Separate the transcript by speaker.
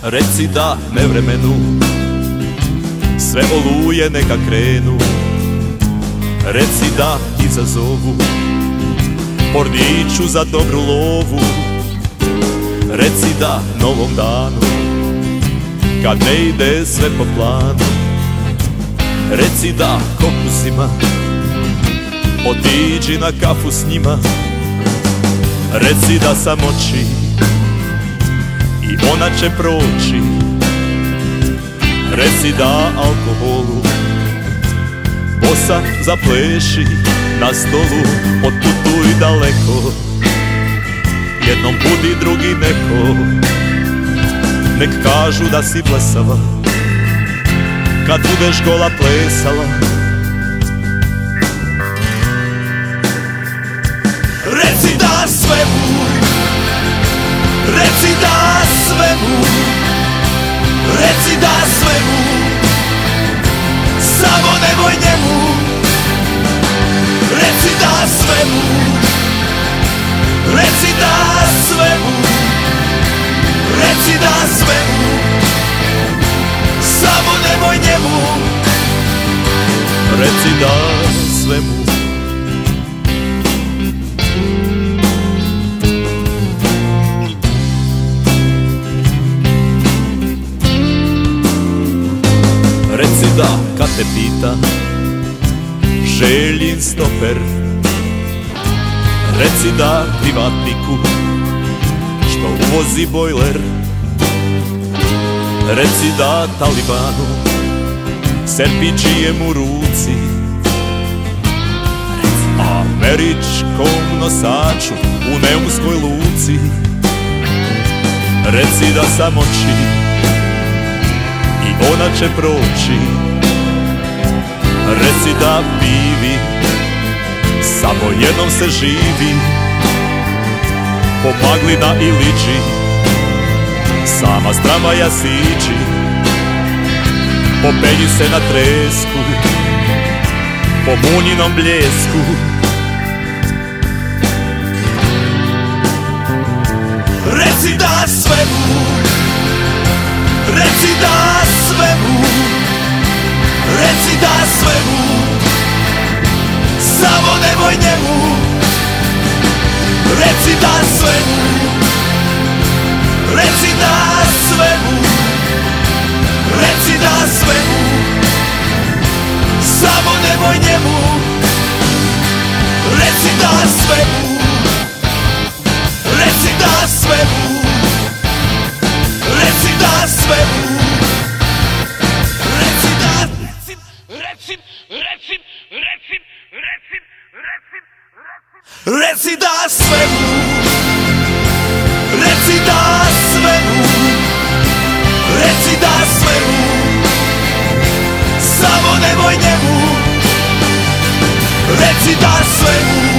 Speaker 1: Reci da nevremenu, sve oluje neka krenu. Reci da izazovu porniću za dobru lovu. Reci da novom danu, kad ne ide sve po planu. Reci da kokusima, otiđi na kafu s njima. Reci da samoći i ona će proći. Reci da alkoholu bosa zapleši na stolu. Otputuj daleko, jednom budi drugi neko. Nek kažu da si blesava kad budeš gola plesala. Reci da svemu, reci da svemu, reci da svemu, samo nemoj njemu. Reci da svemu, reci da svemu, reci da svemu, samo nemoj njemu. Reci da svemu. Reci da kad te pita Željin stoper. Reci da privatniku što uvozi bojler. Reci da talibanu serpičijem u ruci. Američkom nosaču u neumskoj luci. Reci da samoći i ona će proći. Reci da pivi samo jednom se živi. Po magli na Ilići sama s tramvaja siđi. Popenji se na tresku po munjinom bljesku. Reci da svemu, reci da svemu, reci da svemu, samo nemoj njemu. Reci da svemu, reci da svemu, reci da svemu, samo nemoj njemu. Reci da svemu, reci da svemu, reci da svemu, reci da reci da svemu, reci da svemu, reci da svemu, samo nemoj njemu. Reci da svemu,